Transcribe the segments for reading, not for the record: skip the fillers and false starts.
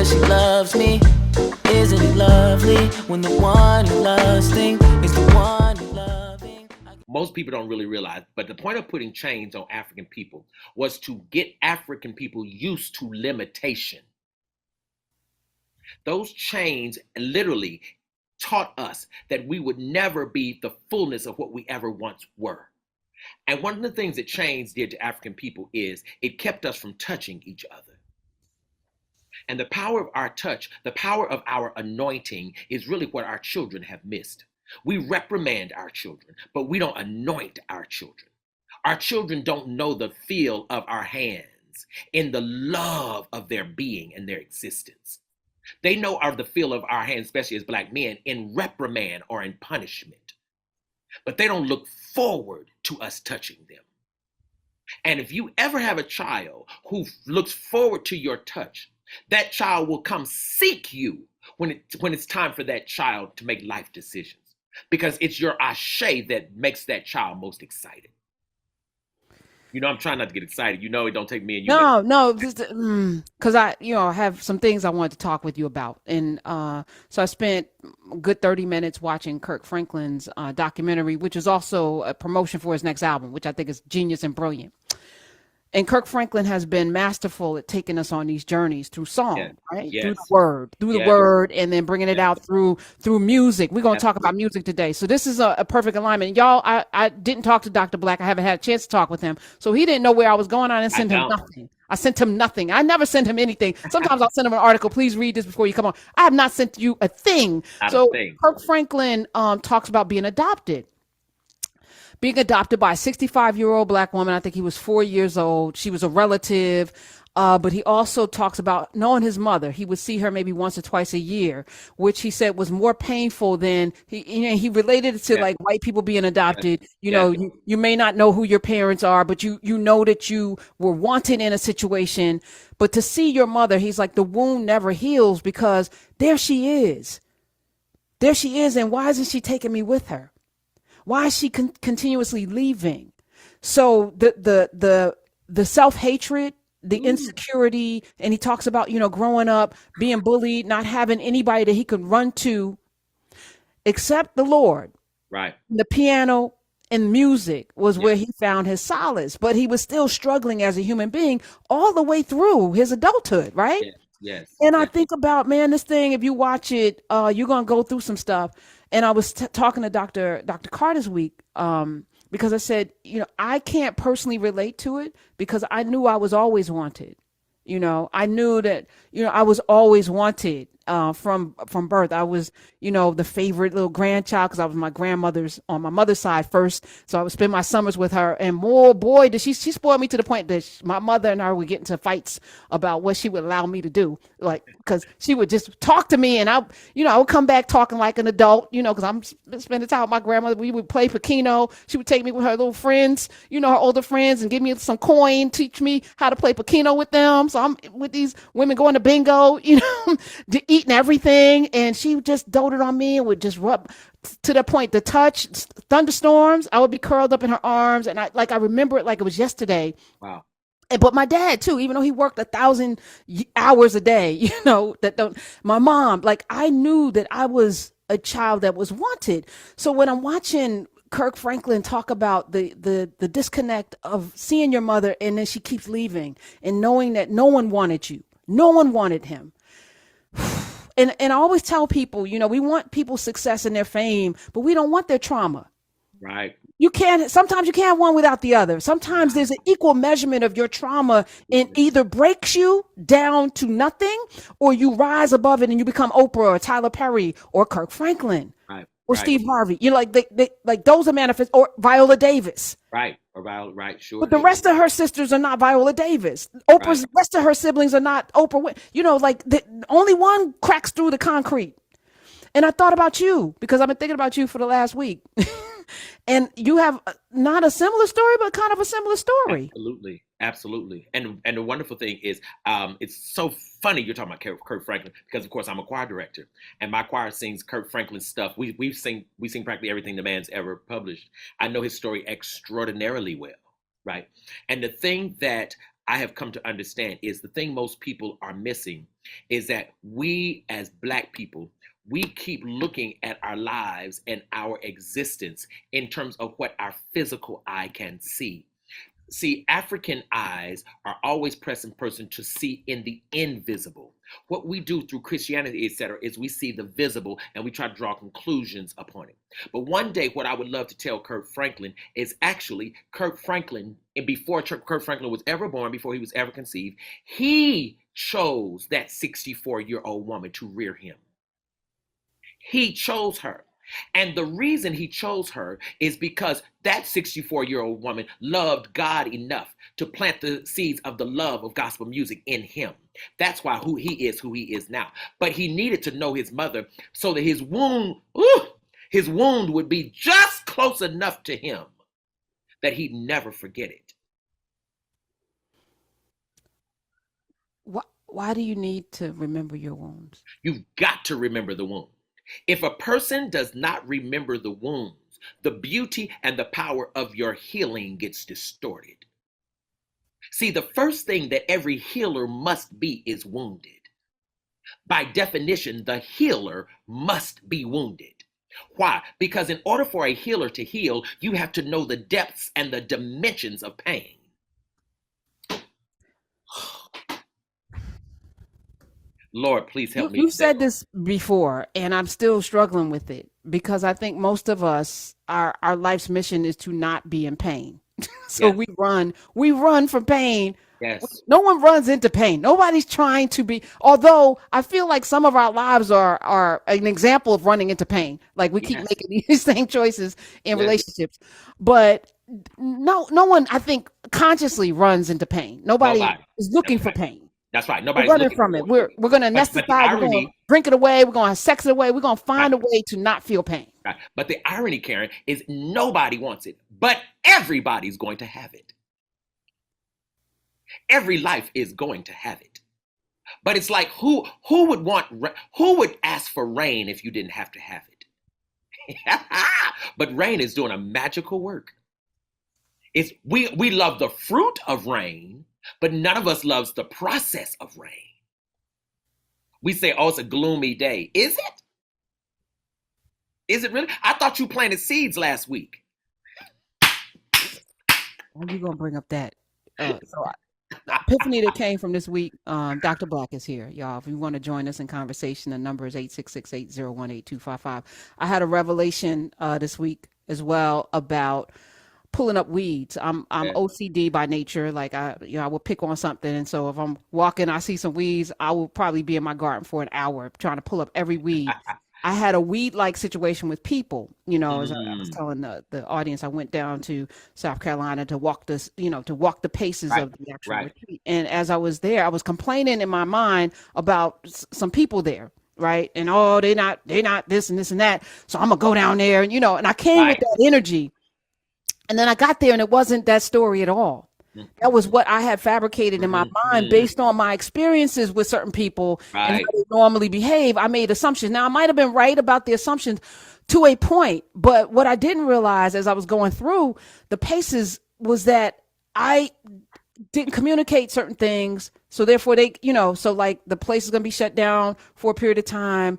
says she loves me. Isn't it lovely when the one you lusting is the one you're loving? Most people don't really realize, but the point of putting chains on African people was to get African people used to limitation. Those chains literally taught us that we would never be the fullness of what we ever once were. And one of the things that chains did to African people is it kept us from touching each other. And the power of our touch, the power of our anointing is really what our children have missed. We reprimand our children, but we don't anoint our children. Our children don't know the feel of our hands in the love of their being and their existence. They know of the feel of our hands, especially as Black men, in reprimand or in punishment. But they don't look forward to us touching them. And if you ever have a child who looks forward to your touch, that child will come seek you when it's time for that child to make life decisions. Because it's your ashe that makes that child most excited. You know, I'm trying not to get excited. You know, it don't take me and you. No, because I have some things I wanted to talk with you about, and so I spent a good 30 minutes watching Kirk Franklin's documentary, which is also a promotion for his next album, which I think is genius and brilliant. And Kirk Franklin has been masterful at taking us on these journeys through song, right? Yes. Through the word, and then bringing it out through music. We're going to talk about music today. So this is a perfect alignment. Y'all, I didn't talk to Dr. Black. I haven't had a chance to talk with him. So he didn't know where I was going. I didn't send him nothing. I sent him nothing. I never send him anything. Sometimes I'll send him an article. Please read this before you come on. I have not sent you a thing. Kirk Franklin talks about being adopted by a 65-year-old Black woman. I think he was 4 years old. She was a relative. But he also talks about knowing his mother. He would see her maybe once or twice a year, which he said was more painful than he related it to like white people being adopted. You know, you may not know who your parents are, but you know that you were wanted in a situation. But to see your mother, he's like, the wound never heals because there she is. There she is. And why isn't she taking me with her? Why is she continuously leaving? So the self-hatred, the insecurity, and he talks about, growing up, being bullied, not having anybody that he could run to except the Lord. Right. The piano and music was where he found his solace, but he was still struggling as a human being all the way through his adulthood, right? Yes. And I think about, man, this thing, if you watch it, you're going to go through some stuff. And I was talking to Dr. Carr this week because I said, I can't personally relate to it because I knew I was always wanted. I knew that, I was always wanted from birth. I was, the favorite little grandchild because I was my grandmother's on my mother's side first. So I would spend my summers with her. And boy, did she spoiled me to the point that my mother and I would get into fights about what she would allow me to do. Like, because she would just talk to me and I would come back talking like an adult, because I'm spending time with my grandmother. We would play Pekino. She would take me with her little friends, her older friends, and give me some coin, teach me how to play Pekino with them. So I'm with these women going to bingo, eating everything. And she just doted on me and would just rub to the point, the touch, thunderstorms. I would be curled up in her arms. And I remember it like it was yesterday. Wow. But my dad too, even though he worked 1,000 hours a day, my mom, I knew that I was a child that was wanted. So when I'm watching Kirk Franklin talk about the disconnect of seeing your mother and then she keeps leaving and knowing that no one wanted you, no one wanted him. And I always tell people, we want people's success and their fame, but we don't want their trauma. Right. Sometimes you can't have one without the other. Sometimes there's an equal measurement of your trauma and either breaks you down to nothing or you rise above it and you become Oprah or Tyler Perry or Kirk Franklin. Right. Or Steve Harvey, they those are manifest, or Viola Davis. Right. Or Viola, right. Sure. But the rest of her sisters are not Viola Davis. Oprah's rest of her siblings are not Oprah. Only one cracks through the concrete. And I thought about you because I've been thinking about you for the last week. And you have not a similar story, but kind of a similar story. Absolutely. And the wonderful thing is, it's so funny you're talking about Kirk Franklin because, of course, I'm a choir director, and my choir sings Kirk Franklin stuff. We sing practically everything the man's ever published. I know his story extraordinarily well, right? And the thing that I have come to understand is the thing most people are missing is that we as Black people, we keep looking at our lives and our existence in terms of what our physical eye can see. See, African eyes are always pressing person to see in the invisible. What we do through Christianity, etc., is we see the visible and we try to draw conclusions upon it. But one day, what I would love to tell Kirk Franklin is actually Kirk Franklin, and before Kirk Franklin was ever born, before he was ever conceived, he chose that 64-year-old woman to rear him. He chose her. And the reason he chose her is because that 64-year-old woman loved God enough to plant the seeds of the love of gospel music in him. That's why who he is now. But he needed to know his mother so that his wound would be just close enough to him that he'd never forget it. Why do you need to remember your wounds? You've got to remember the wound. If a person does not remember the wounds, the beauty and the power of your healing gets distorted. See, the first thing that every healer must be is wounded. By definition, the healer must be wounded. Why? Because in order for a healer to heal, you have to know the depths and the dimensions of pain. Lord, please help me. You've said this before, and I'm still struggling with it because I think most of us, our life's mission is to not be in pain. So Yes. we run from pain. Yes. No one runs into pain. Nobody's trying to be, although I feel like some of our lives are an example of running into pain. Like we keep Yes. making these same choices in Yes. relationships, but no one, I think, consciously runs into pain. Nobody Nobody. is looking That's for right. pain. That's right. We're Nobody's running looking from for it. it. We're going to But the anesthetize. We're going to irony, drink it away. We're going to sex it away. We're going to find right, a way to not feel pain. right. But the irony, Karen, is nobody wants it, but everybody's going to have it. Every life is going to have it. But it's like who would ask for rain if you didn't have to have it? But rain is doing a magical work. It's we love the fruit of rain, but none of us loves the process of rain. We say, oh, it's a gloomy day. Is it? Is it really? I thought you planted seeds last week. How you going to bring up that? Epiphany that came from this week. Dr. Black is here, y'all. If you want to join us in conversation, the number is 866-801-8255. I had a revelation this week as well about pulling up weeds. I'm Yeah. OCD by nature. Like I will pick on something, and so if I'm walking, I see some weeds, I will probably be in my garden for an hour trying to pull up every weed. I had a weed-like situation with people. As I was telling the audience, I went down to South Carolina to walk the paces Right. of the actual Right. retreat. And as I was there, I was complaining in my mind about some people there, right? And they're not this and this and that. So I'm gonna go down there, and and I came with Right. that energy. And then I got there, and it wasn't that story at all. That was what I had fabricated in my mind based on my experiences with certain people and Right. how they normally behave. I made assumptions. Now, I might have been right about the assumptions to a point, but what I didn't realize as I was going through the paces was that I didn't communicate certain things. So therefore so like the place is going to be shut down for a period of time.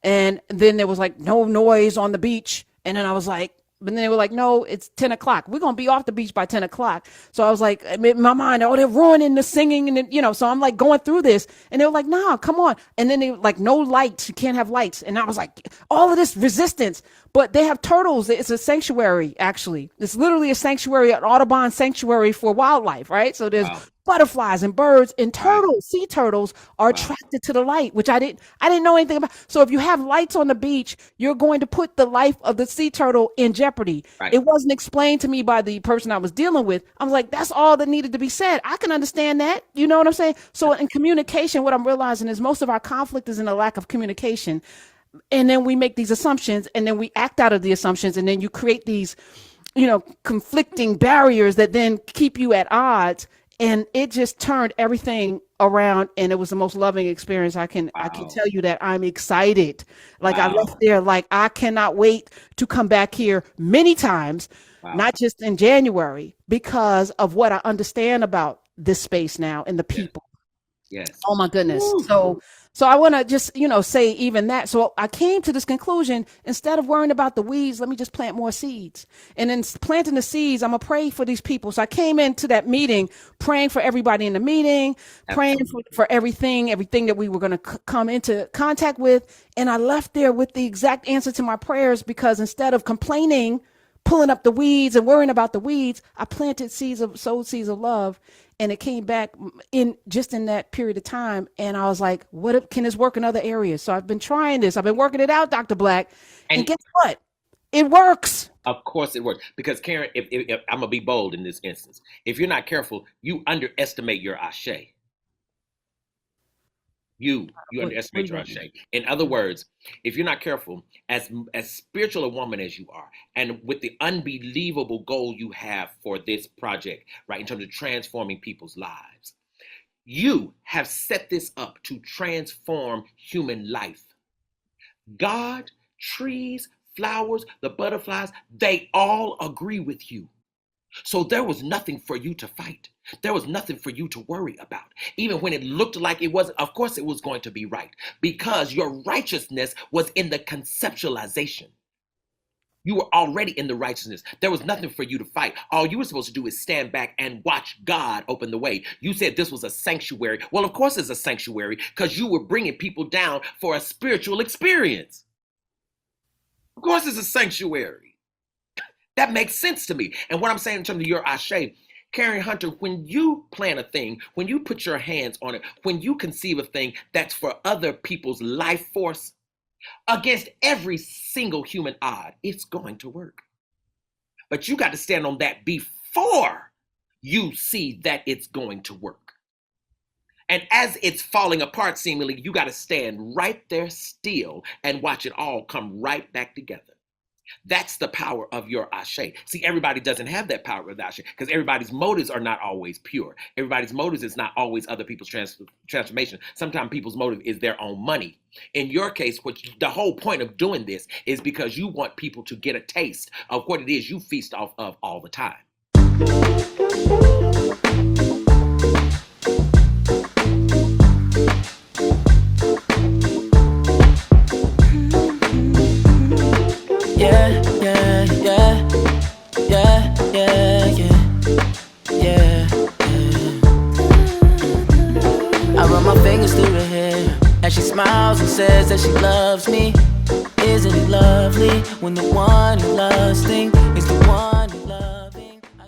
And then there was like no noise on the beach. And then I was like, but then they were like, no, it's 10 o'clock. We're going to be off the beach by 10 o'clock. So I was like, in my mind, they're ruining the singing. And then, so I'm like going through this and they were like, nah, come on. And then they were like, no lights. You can't have lights. And I was like, all of this resistance, but they have turtles. It's a sanctuary, actually. It's literally a sanctuary, an Audubon sanctuary for wildlife, right? So there's butterflies and birds and turtles. Sea turtles are attracted to the light, which I didn't know anything about. So if you have lights on the beach, you're going to put the life of the sea turtle in jeopardy. Right. It wasn't explained to me by the person I was dealing with. I was like, that's all that needed to be said. I can understand that. You know what I'm saying? So in communication, what I'm realizing is most of our conflict is in a lack of communication. And then we make these assumptions and then we act out of the assumptions. And then you create these, conflicting barriers that then keep you at odds. And it just turned everything around, and it was the most loving experience. I can tell you that I'm excited. Like I left there, like I cannot wait to come back here many times, not just in January, because of what I understand about this space now and the Yes. people. Yes. Oh my goodness. Woo. So I want to just, say even that. So I came to this conclusion, instead of worrying about the weeds, let me just plant more seeds. And in planting the seeds, I'm going to pray for these people. So I came into that meeting praying for everybody in the meeting, praying for everything that we were going to come into contact with. And I left there with the exact answer to my prayers, because instead of complaining, pulling up the weeds and worrying about the weeds, I sowed seeds of love. And it came back in that period of time. And I was like, can this work in other areas? So I've been trying this. I've been working it out, Dr. Black. And guess what? It works. Of course it works. Because Karen, if I'm gonna be bold in this instance, if you're not careful, you underestimate your ashe. You underestimate your ashe. In other words, if you're not careful, as spiritual a woman as you are, and with the unbelievable goal you have for this project, right, in terms of transforming people's lives, you have set this up to transform human life. God, trees, flowers, the butterflies, they all agree with you. So there was nothing for you to fight. There was nothing for you to worry about. Even when it looked like it wasn't, of course it was going to be right, because your righteousness was in the conceptualization. You were already in the righteousness. There was nothing for you to fight. All you were supposed to do is stand back and watch God open the way. You said this was a sanctuary. Well, of course it's a sanctuary, because you were bringing people down for a spiritual experience. Of course it's a sanctuary. That makes sense to me. And what I'm saying in terms of your ashe, Karen Hunter, when you plan a thing, when you put your hands on it, when you conceive a thing that's for other people's life force, against every single human odd, it's going to work. But you got to stand on that before you see that it's going to work. And as it's falling apart, seemingly, you got to stand right there still and watch it all come right back together. That's the power of your ashe. See, everybody doesn't have that power of the ashe, because everybody's motives are not always pure. Everybody's motives is not always other people's transformation. Sometimes people's motive is their own money. In your case, the whole point of doing this is because you want people to get a taste of what it is you feast off of all the time. She smiles and says that she loves me. Isn't it lovely when the one you're lusting is the one